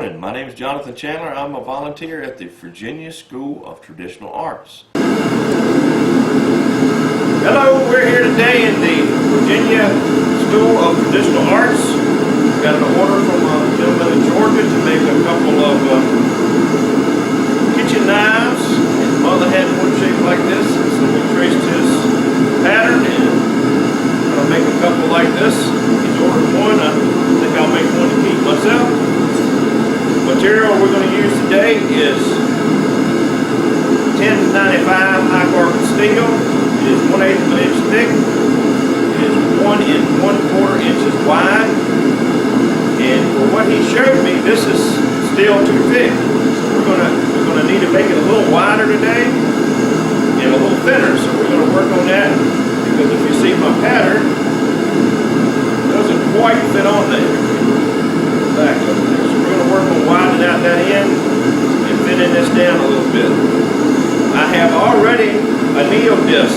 morning. My name is Jonathan Chandler. I'm a volunteer at the Virginia School of Traditional Arts. Hello, we're here today in the Virginia School of Traditional Arts. We got an order from a gentleman in Georgia to make a couple of kitchen knives. His mother had one shaped like this, so we traced his pattern and I'm going to make a couple like this. He's ordered one. I think I'll make one to keep myself. The material we're going to use today is 1095 high carbon steel. It is 1/8 of an inch thick. It is 1 1/4 inches wide. And for what he showed me, this is still too thick. So we're gonna need to make it a little wider today and a little thinner. So we're gonna work on that because if you see my pattern, it doesn't quite fit on there. Back over there. So we're gonna work on widening out that end and thinning this down a little bit. I have already annealed this.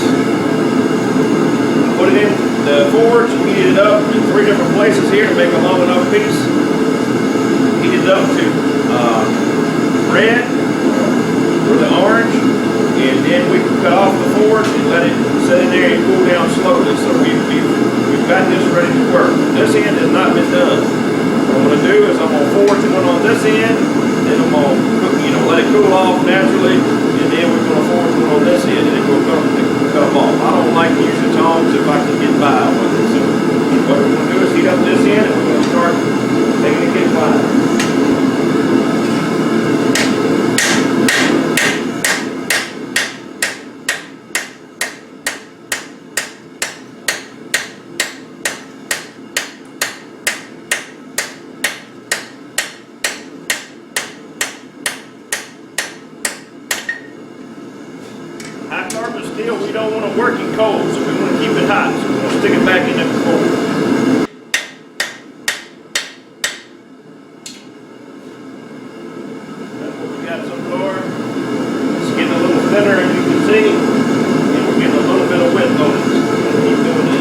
Put it in the forge, heated it up in 3 different places here to make a long enough piece. Heated it up to red or the orange, and then we can cut off the forge and let it sit in there and cool down slowly. So we've got this ready to work. This end has not been done. What I'm going to do is I'm going to forge one on this end, then I'm going to let it cool off naturally, and then we're going to forge one on this end, and then we'll cut them off. I don't like using tongs if I can get by with it. So what we're going to do is heat up this end, and we're going to start making it get wide. High carbon steel, we don't want to work it cold, so we want to keep it hot. So we're going to stick it back in the forge. That's what we got so far. It's getting a little thinner, as you can see, and we're getting a little bit of width on it. So we're going to keep doing that.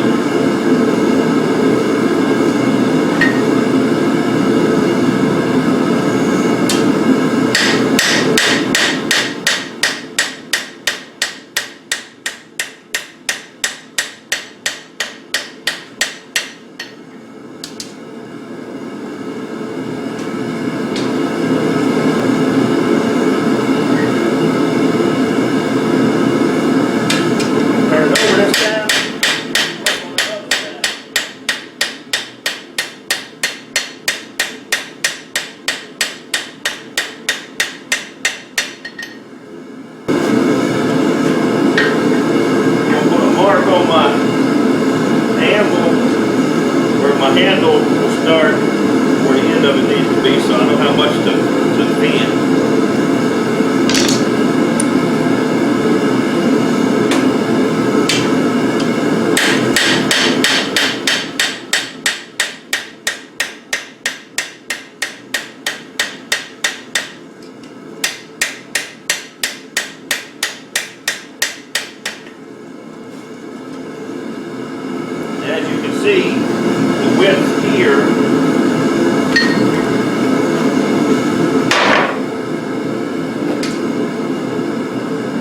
On my anvil where my handle will start where the end of it needs to be, so I know how much to thin. As you can see, the width here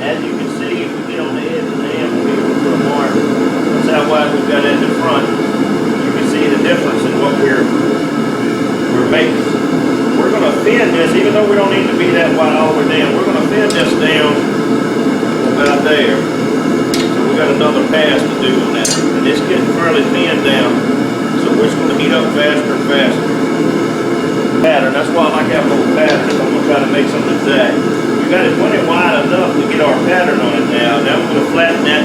as you can see, if we get on the edge of the anvil here, we'll put a mark. That's how wide we've got at the front. You can see the difference in what we're making. We're going to thin this, even though we don't need to be that wide all the way down. We're going to thin this down about there. We got another pass to do on that, and it's getting fairly thin down, so we're just going to heat up faster and faster. Pattern, that's why I like having a little pattern, because I'm going to try to make something exact. We got it plenty wide enough to get our pattern on it now. Now we're going to flatten that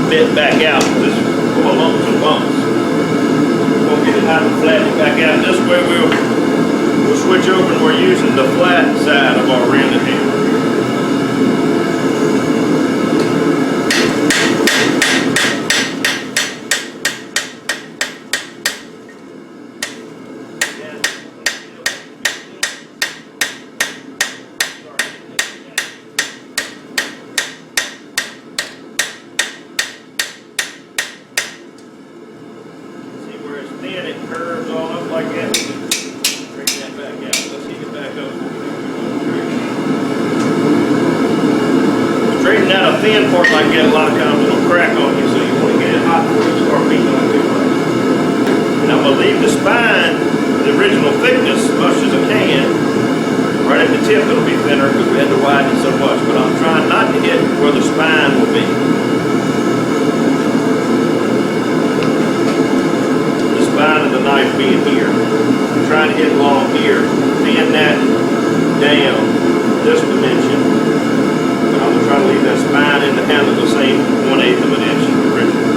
bit back out, because it's full of lumps and bumps. We'll get it hot and flatten it back out. This way we'll switch over and we're using the flat side of our rending hammer. Then it curves all up like that. Bring that back out. Let's heat it back thin part like that, a lot of times it'll crack on you, so you want to get it hot before you start beating on it too much. And I'm going to leave the spine, the original thickness, much as I can. Right at the tip it'll be thinner because we had to widen it so much, but I'm trying not to hit where the spine will be. The spine of the knife being here. I'm trying to hit along here, thin that down this dimension. But I'm going to try to leave that spine in the handle the same 1/8 of an inch original.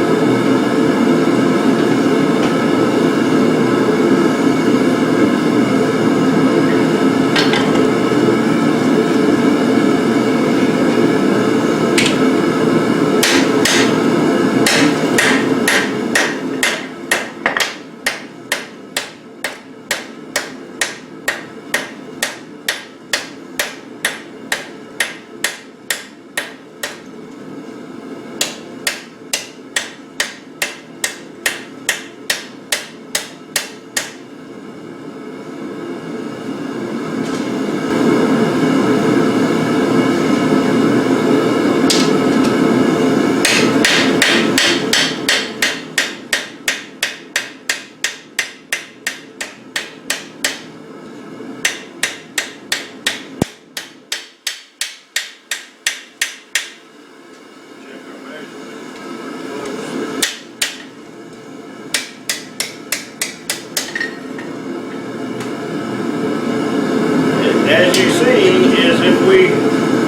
As you see, is if we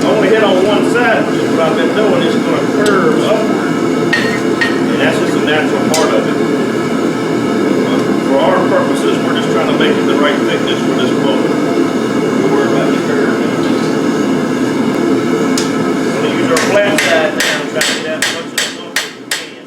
only hit on one side, which is what I've been doing, it's going to curve upward. And that's just a natural part of it. But for our purposes, we're just trying to make it the right thickness for this moment. We'll worry about the curve. We're going to use our flat side now and try to get out as much of the bump as we can.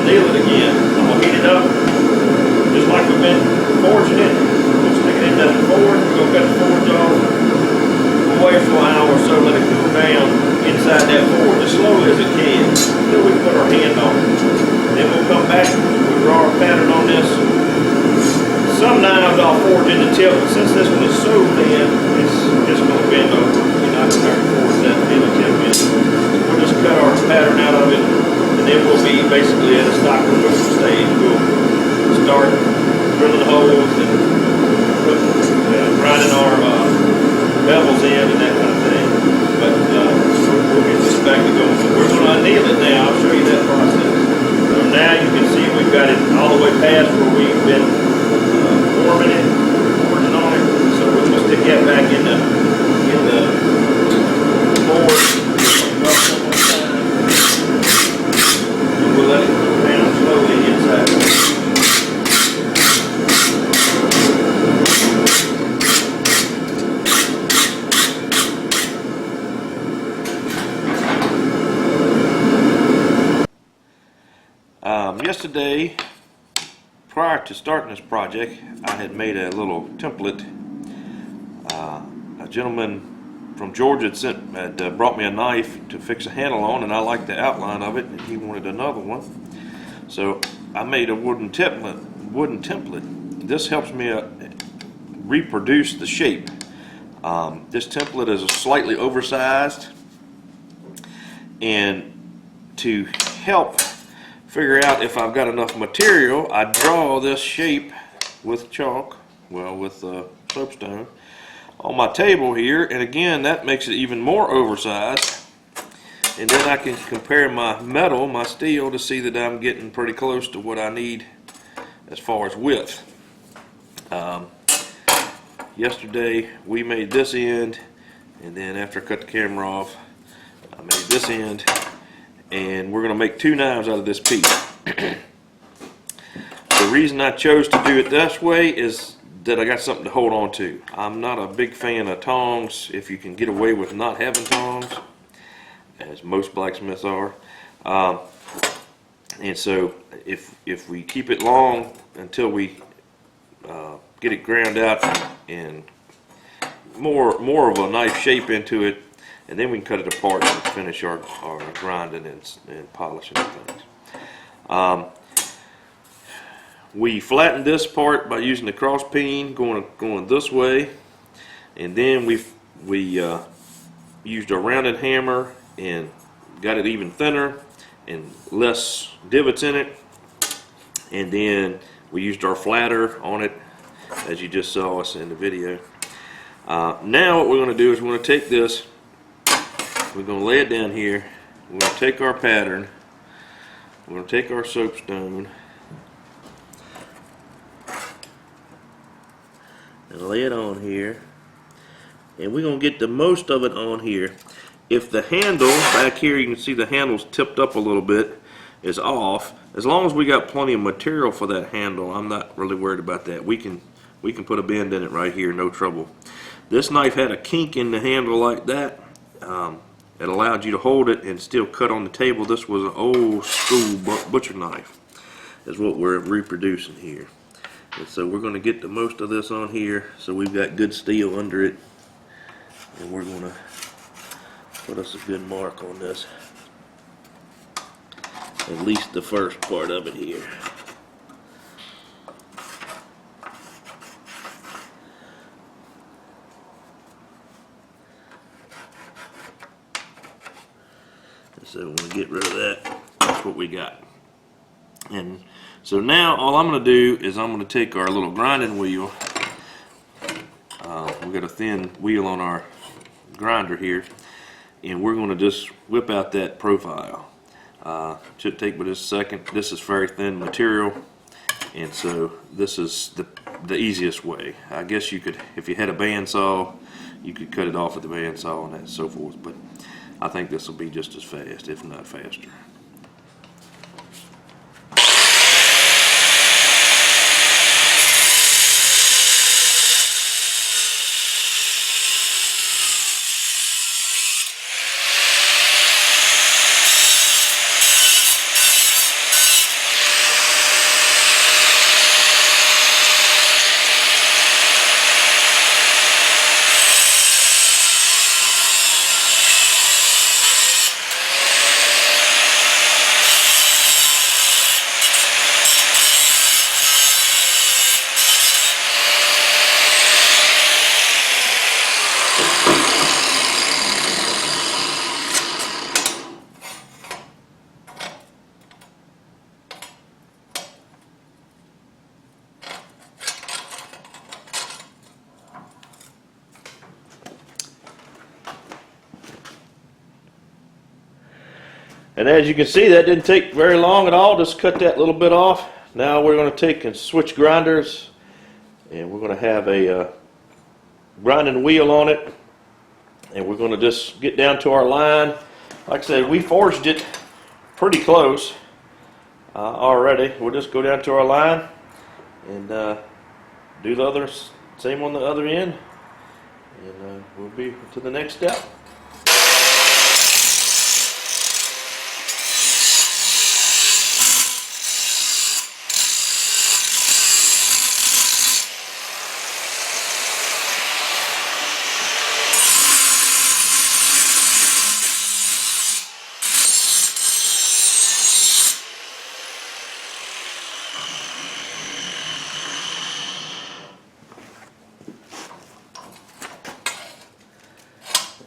anneal it again. I'm gonna heat it up, just like we've been forging it. We'll stick it in that forge. We're gonna cut the forge off, away for an hour or so, let it cool down inside that forge as slow as it can, until we put our hand on it. Then we'll come back, we draw our pattern on this. Some knives I'll forge in the tip, but since this one is so thin, it's just gonna bend over. You're not gonna forge that thin a tip in. We'll just cut our pattern out of it, and then we'll be basically at a stock removal stage. We'll start drilling holes and grinding our bevels in and that kind of thing. But we'll get this back to going. So we're going to anneal it now. I'll show you that process. So now you can see we've got it all the way past where we've been forming it, forging on it. So we're going to stick that back in the forge. And we'll let it cool down slowly inside. Yesterday, prior to starting this project, I had made a little template. A gentleman from Georgia had brought me a knife to fix a handle on, and I liked the outline of it, and he wanted another one. So I made a wooden template. This helps me reproduce the shape. This template is slightly oversized, and to help figure out if I've got enough material, I draw this shape with chalk, with soapstone, on my table here, and again that makes it even more oversized. And then I can compare my metal, my steel, to see that I'm getting pretty close to what I need as far as width. Yesterday we made this end, and then after I cut the camera off, I made this end. And we're going to make two knives out of this piece. The reason I chose to do it this way is that I got something to hold on to. I'm not a big fan of tongs if you can get away with not having tongs, as most blacksmiths are. And so if we keep it long until we get it ground out and more of a knife shape into it, and then we can cut it apart and finish our grinding and polishing and things. We flattened this part by using the cross peen going this way, and then we used a rounded hammer and got it even thinner and less divots in it, and then we used our flatter on it, as you just saw us in the video. Now what we're going to do is we're going to take this. We're going to lay it down here. We're going to take our pattern. We're going to take our soapstone and lay it on here. And we're going to get the most of it on here. If the handle back here, you can see the handle's tipped up a little bit, is off. As long as we got plenty of material for that handle, I'm not really worried about that. We can put a bend in it right here, no trouble. This knife had a kink in the handle like that. It allowed you to hold it and still cut on the table. This was an old school butcher knife, is what we're reproducing here. And so we're going to get the most of this on here, so we've got good steel under it, and we're going to put us a good mark on this, at least the first part of it here. So when we get rid of that, that's what we got. And so now all I'm going to do is I'm going to take our little grinding wheel. We've got a thin wheel on our grinder here, and we're going to just whip out that profile. Should take but just a second. This is very thin material, and so this is the easiest way. I guess you could, if you had a bandsaw, you could cut it off with the bandsaw and so forth, but I think this will be just as fast, if not faster. And as you can see, that didn't take very long at all. Just cut that little bit off. Now we're going to take and switch grinders, and we're going to have a grinding wheel on it, and we're going to just get down to our line. Like I said, we forged it pretty close already. We'll just go down to our line and do the same on the other end, and we'll be to the next step.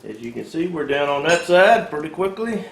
As you can see, we're down on that side pretty quickly.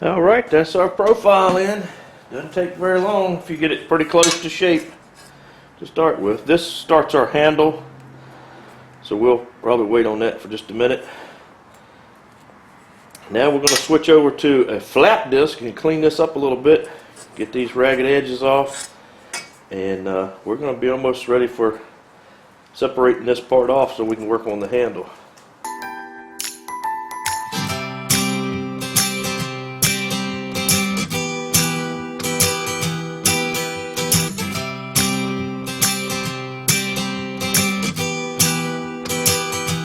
Alright, that's our profile in. Doesn't take very long if you get it pretty close to shape to start with. This starts our handle, so we'll probably wait on that for just a minute. Now we're going to switch over to a flat disc and clean this up a little bit, get these ragged edges off, and we're going to be almost ready for separating this part off so we can work on the handle.